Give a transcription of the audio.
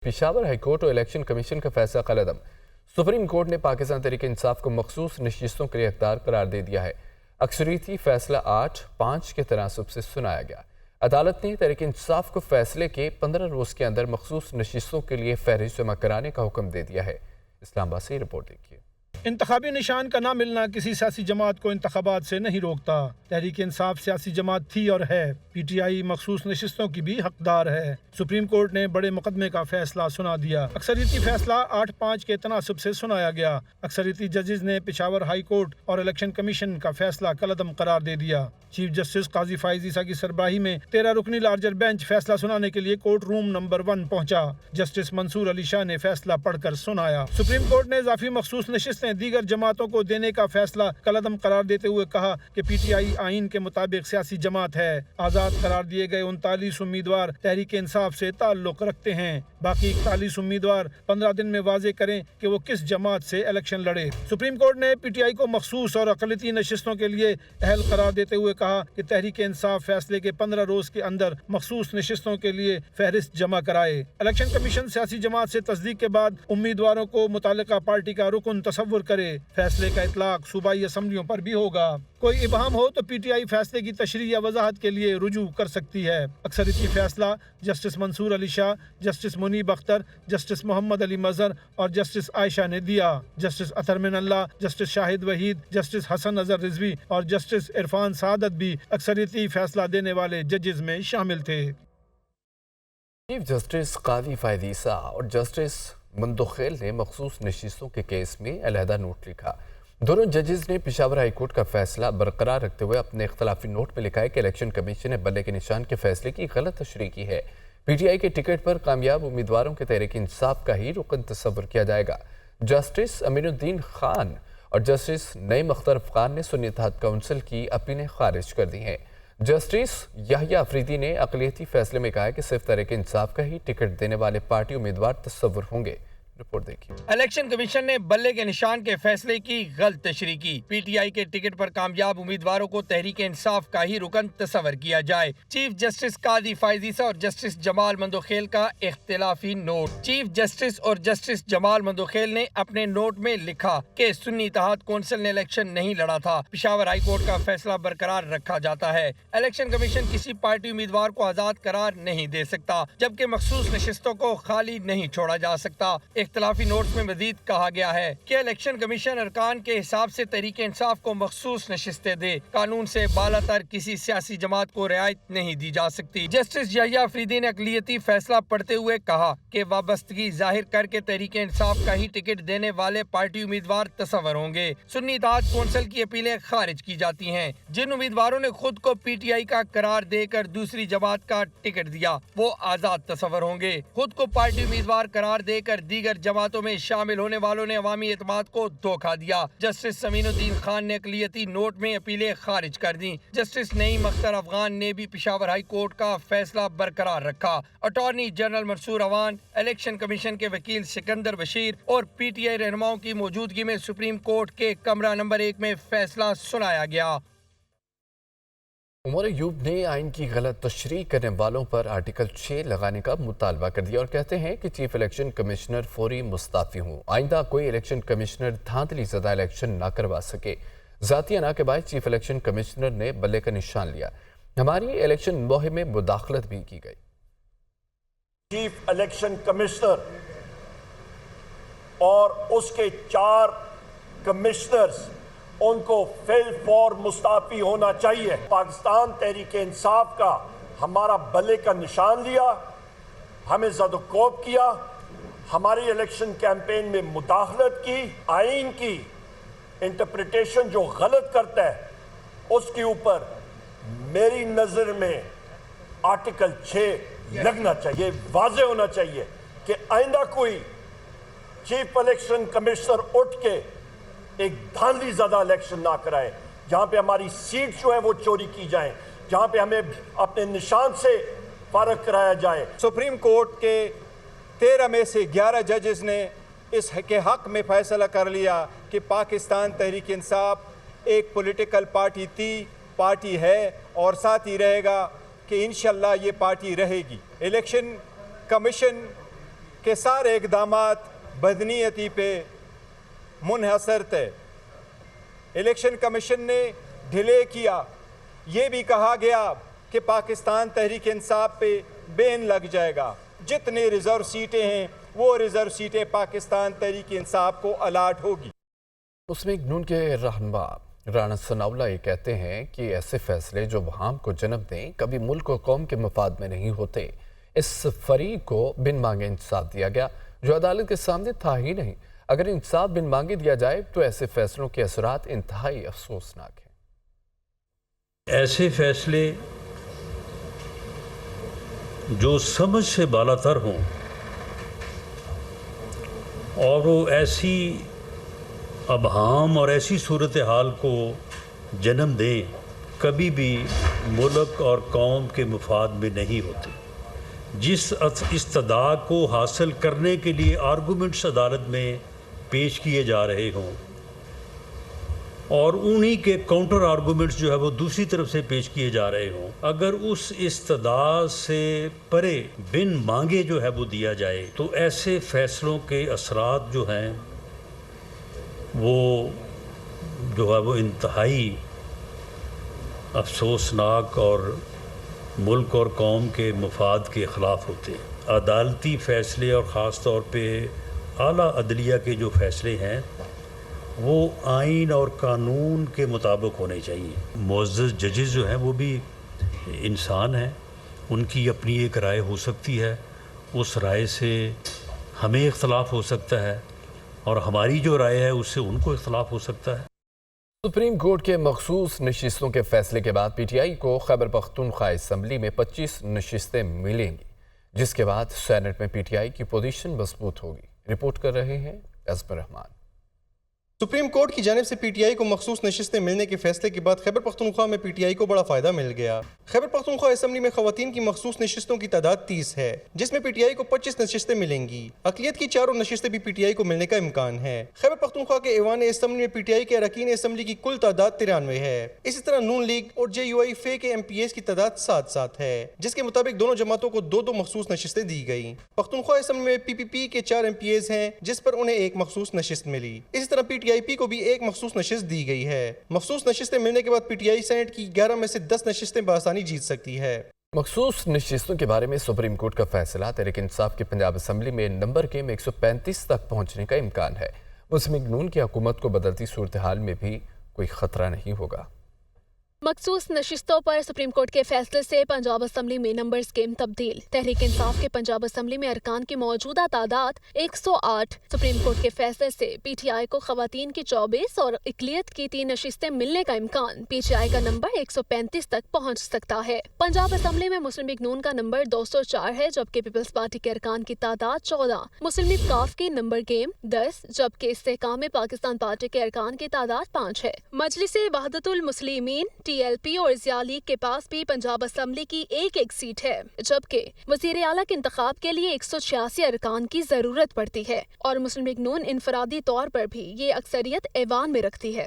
Peshawar high court اور election commission کا فیصلہ قلعدم۔ سپریم کورٹ نے پاکستان تحریک انصاف کو مخصوص نشستوں کے لیے اختیار قرار دے دیا ہے۔ اکثریتی فیصلہ 8-5 کے تناسب سے سنایا گیا۔ عدالت نے تحریک انصاف کو فیصلے کے 15 روز کے اندر مخصوص نشستوں کے لیے فہرست جمع کرانے کا حکم دے دیا ہے۔ اسلام آباد سے رپورٹ دیکھیے۔ انتخابی نشان کا نہ ملنا کسی سیاسی جماعت کو انتخابات سے نہیں روکتا۔ تحریک انصاف سیاسی جماعت تھی اور ہے۔ پی ٹی آئی مخصوص نشستوں کی بھی حقدار ہے۔ سپریم کورٹ نے بڑے مقدمے کا فیصلہ سنا دیا۔ اکثریتی فیصلہ 8-5 کے تناسب سے سنایا گیا۔ اکثریتی ججز نے پشاور ہائی کورٹ اور الیکشن کمیشن کا فیصلہ کالعدم قرار دے دیا۔ چیف جسٹس قاضی فائز عیسیٰ کی سربراہی میں 13 رکنی لارجر بینچ فیصلہ سنانے کے لیے کورٹ روم نمبر 1 پہنچا۔ جسٹس منصور علی شاہ نے فیصلہ پڑھ کر سنایا۔ سپریم کورٹ نے اضافی مخصوص نشستیں دیگر جماعتوں کو دینے کا فیصلہ کالعدم قرار دیتے ہوئے کہا کہ پی ٹی آئی آئین کے مطابق سیاسی جماعت ہے۔ آزاد قرار دیے گئے 39 امیدوار تحریک انصاف سے تعلق رکھتے ہیں۔ باقی 41 امیدوار 15 دن میں واضح کریں کہ وہ کس جماعت سے الیکشن لڑے۔ سپریم کورٹ نے پی ٹی آئی کو مخصوص اور اقلیتی نشستوں کے لیے اہل قرار دیتے ہوئے کہا کہ تحریک انصاف فیصلے کے 15 روز کے اندر مخصوص نشستوں کے لیے فہرست جمع کرائے۔ الیکشن کمیشن سیاسی جماعت سے تصدیق کے بعد امیدواروں کو متعلقہ پارٹی کا رکن تصور کرے۔ فیصلے کا اطلاق صوبائی اسمبلیوں پر بھی ہوگا۔ کوئی ابہام ہو تو پی ٹی آئی فیصلے کی تشریح یا وضاحت کے لیے رجوع کر سکتی ہے۔ اکثریتی فیصلہ جسٹس منصور علی شاہ، جسٹس منیب اختر، جسٹس محمد علی مظہر اور جسٹس عائشہ نے دیا۔ جسٹس اطہر من اللہ، جسٹس شاہد وحید، جسٹس حسن اظہر رضوی اور جسٹس عرفان سعادت بھی اکثریتی فیصلہ دینے والے ججز میں شامل تھے۔ چیف جسٹس قاضی فائز عیسیٰ اور جسٹس مندوخیل نے مخصوص نشستوں کے کیس میں علیحدہ نوٹ لکھا۔ دونوں ججز نے پشاور ہائی کورٹ کا فیصلہ برقرار رکھتے ہوئے اپنے اختلافی نوٹ میں لکھا ہے کہ الیکشن کمیشن نے بلے کے نشان کے فیصلے کی غلط تشریح کی ہے۔ پی ٹی آئی کے ٹکٹ پر کامیاب امیدواروں کے تحریک انصاف کا ہی رکن تصور کیا جائے گا۔ جسٹس امین الدین خان اور جسٹس نعیم اختر افغان نے سنی اتحاد کونسل کی اپیلیں خارج کر دی ہیں۔ جسٹس یحییٰ افریدی نے اقلیتی فیصلے میں کہا ہے کہ صرف تحریک انصاف کا ہی ٹکٹ دینے والے پارٹی امیدوار تصور ہوں گے۔ رپورٹ دیکھیے۔ الیکشن کمیشن نے بلے کے نشان کے فیصلے کی غلط تشریح کی۔ پی ٹی آئی کے ٹکٹ پر کامیاب امیدواروں کو تحریک انصاف کا ہی رکن تصور کیا جائے۔ چیف جسٹس قاضی فائز عیسیٰ اور جسٹس جمال مندوخیل کا اختلافی نوٹ۔ چیف جسٹس اور جسٹس جمال مندوخیل نے اپنے نوٹ میں لکھا کہ سنی اتحاد کونسل نے الیکشن نہیں لڑا تھا۔ پشاور ہائی کورٹ کا فیصلہ برقرار رکھا جاتا ہے۔ الیکشن کمیشن کسی پارٹی امیدوار کو آزاد قرار نہیں دے سکتا، جبکہ مخصوص نشستوں کو خالی نہیں چھوڑا جا سکتا۔ اختلافی نوٹس میں مزید کہا گیا ہے کہ الیکشن کمیشن ارکان کے حساب سے تحریک انصاف کو مخصوص نشستیں دے۔ قانون سے بالاتر کسی سیاسی جماعت کو رعایت نہیں دی جا سکتی۔ جسٹس یحییٰ افریدی نے اقلیتی فیصلہ پڑھتے ہوئے کہا کہ وابستگی ظاہر کر کے تحریک انصاف کا ہی ٹکٹ دینے والے پارٹی امیدوار تصور ہوں گے۔ سنی اتحاد کونسل کی اپیلیں خارج کی جاتی ہیں۔ جن امیدواروں نے خود کو پی ٹی آئی کا قرار دے کر دوسری جماعت کا ٹکٹ دیا وہ آزاد تصور ہوں گے۔ خود کو پارٹی امیدوار قرار دے کر دیگر جماعتوں میں شامل ہونے والوں نے عوامی اعتماد کو دھوکہ دیا۔ جسٹس امین الدین خان نے اقلیتی نوٹ میں اپیلیں خارج کر دیں۔ جسٹس نعیم اختر افغان نے بھی پشاور ہائی کورٹ کا فیصلہ برقرار رکھا۔ اٹارنی جنرل منصور اوان، الیکشن کمیشن کے وکیل سکندر بشیر اور پی ٹی آئی رہنماؤں کی موجودگی میں سپریم کورٹ کے کمرہ نمبر 1 میں فیصلہ سنایا گیا۔ عمر ایوب نے آئین کی غلط تشریح کرنے والوں پر آرٹیکل 6 لگانے کا مطالبہ کر دیا اور کہتے ہیں کہ چیف الیکشن کمشنر فوری مستعفی ہوں۔ آئندہ کوئی الیکشن کمشنر دھاندلی زدہ الیکشن نہ کروا سکے۔ ذاتی انا کے باعث چیف الیکشن کمشنر نے بلے کا نشان لیا۔ ہماری الیکشن مہم میں مداخلت بھی کی گئی۔ چیف الیکشن کمشنر اور اس کے 4 کمشنرز ان کو فی الفور مستعفی ہونا چاہیے۔ پاکستان تحریک انصاف کا ہمارا بلے کا نشان لیا، ہمیں زد و کوب کیا، ہماری الیکشن کیمپین میں مداخلت کی، آئین کی انٹرپریٹیشن جو غلط کرتا ہے اس کے اوپر میری نظر میں آرٹیکل 6 لگنا چاہیے۔ یہ واضح ہونا چاہیے کہ آئندہ کوئی چیف الیکشن کمشنر اٹھ کے ایک دھاندلی زدہ الیکشن نہ کرائے، جہاں پہ ہماری سیٹ جو ہے وہ چوری کی جائیں، جہاں پہ ہمیں اپنے نشان سے فارغ کرایا جائے۔ سپریم کورٹ کے 13 میں سے 11 ججز نے اس کے حق میں فیصلہ کر لیا کہ پاکستان تحریک انصاف ایک پولیٹیکل پارٹی تھی، پارٹی ہے اور ساتھ ہی رہے گا کہ انشاءاللہ یہ پارٹی رہے گی۔ الیکشن کمیشن کہ سارے اقدامات بدنیتی پہ منحصر تھے۔ الیکشن کمیشن نے ڈیلے کیا، یہ بھی کہا گیا کہ پاکستان تحریک انصاف پہ بین لگ جائے گا، جتنے ریزرو سیٹیں ہیں وہ ریزرو سیٹیں پاکستان تحریک انصاف کو الاٹ ہوگی۔ مسلم نون کے رہنما رانا ثناءاللہ یہ کہتے ہیں کہ ایسے فیصلے جو وہام کو جنم دیں کبھی ملک و قوم کے مفاد میں نہیں ہوتے۔ اس فریق کو بن مانگے انصاف دیا گیا جو عدالت کے سامنے تھا ہی نہیں۔ اگر انصاف بن مانگے دیا جائے تو ایسے فیصلوں کے اثرات انتہائی افسوسناک ہیں۔ ایسے فیصلے جو سمجھ سے بالا تر ہوں اور وہ ایسی ابہام اور ایسی صورتحال کو جنم دیں کبھی بھی ملک اور قوم کے مفاد میں نہیں ہوتے۔ جس استدعا کو حاصل کرنے کے لیے آرگومنٹس عدالت میں پیش کیے جا رہے ہوں اور انہی کے کاؤنٹر آرگومنٹس جو ہے وہ دوسری طرف سے پیش کیے جا رہے ہوں، اگر اس استدعا سے پرے بن مانگے جو ہے وہ دیا جائے تو ایسے فیصلوں کے اثرات جو ہیں وہ جو ہے وہ انتہائی افسوسناک اور ملک اور قوم کے مفاد کے خلاف ہوتے ہیں۔ عدالتی فیصلے اور خاص طور پہ اعلیٰ عدلیہ کے جو فیصلے ہیں وہ آئین اور قانون کے مطابق ہونے چاہیے۔ معزز ججز جو ہیں وہ بھی انسان ہیں، ان کی اپنی ایک رائے ہو سکتی ہے، اس رائے سے ہمیں اختلاف ہو سکتا ہے اور ہماری جو رائے ہے اس سے ان کو اختلاف ہو سکتا ہے۔ سپریم کورٹ کے مخصوص نشستوں کے فیصلے کے بعد پی ٹی آئی کو خیبر پختونخوا اسمبلی میں 25 نشستیں ملیں گی، جس کے بعد سینٹ میں پی ٹی آئی کی پوزیشن مضبوط ہوگی۔ رپورٹ کر رہے ہیں عزم الرحمان۔ سپریم کورٹ کی جانب سے پی ٹی آئی کو مخصوص نشستیں ملنے کے فیصلے کے بعد خیبر پختونخوا میں پی ٹی آئی کو بڑا فائدہ مل گیا۔ خیبر پختونخوا اسمبلی میں خواتین کی مخصوص نشستوں کی تعداد 30 ہے، جس میں پی ٹی آئی کو 25 نشستیں ملیں گی۔ اقلیت کی 4 نشستیں بھی پی ٹی آئی کو ملنے کا امکان ہے۔ خیبر پختونخوا کے ایوان اسمبلی میں پی ٹی آئی کے اراکین اسمبلی کی کل تعداد 93 ہے۔ اسی طرح نون لیگ اور جے یو آئی فے کے ایم پی ایز کی تعداد 7 ہے، جس کے مطابق دونوں جماعتوں کو 2 مخصوص نشستیں دی گئی۔ پختونخوا اسمبلی میں پی پی پی کے 4 ایم پی ایز ہیں، جس پر انہیں 1 مخصوص نشست ملی۔ اسی طرح پی ٹی آئی پی کو بھی 1 مخصوص نشست دی گئی ہے۔ مخصوص نشستیں ملنے کے بعد پی ٹی آئی سینٹ کی 11 میں سے 10 نشستیں بآسانی جیت سکتی ہے۔ مخصوص نشستوں کے بارے میں سپریم کورٹ کا فیصلہ تحریک انصاف کی پنجاب اسمبلی میں نمبر کے 135 تک پہنچنے کا امکان ہے۔ مسلم نون کی حکومت کو بدلتی صورتحال میں بھی کوئی خطرہ نہیں ہوگا۔ مخصوص نشستوں پر سپریم کورٹ کے فیصلے سے پنجاب اسمبلی میں نمبر سکیم تبدیل۔ تحریک انصاف کے پنجاب اسمبلی میں ارکان کی موجودہ تعداد 108۔ سپریم کورٹ کے فیصلے سے پی ٹی آئی کو خواتین کی 24 اور اقلیت کی 3 نشستیں ملنے کا امکان۔ پی ٹی آئی کا نمبر 135 تک پہنچ سکتا ہے۔ پنجاب اسمبلی میں مسلم لیگ نون کا نمبر 204 ہے، جبکہ پیپلز پارٹی کے ارکان کی تعداد 14۔ مسلم لیگ کاف کی نمبر گیم 10، جبکہ استحکام پاکستان پارٹی کے ارکان کی تعداد 5 ہے۔ مجلس وحدت المسلمین ٹی ایل پی اور ضیاء لیگ کے پاس بھی پنجاب اسمبلی کی ایک سیٹ ہے، جبکہ وزیر اعلیٰ کے انتخاب کے لیے 186 ارکان کی ضرورت پڑتی ہے اور مسلم لیگ نون انفرادی طور پر بھی یہ اکثریت ایوان میں رکھتی ہے۔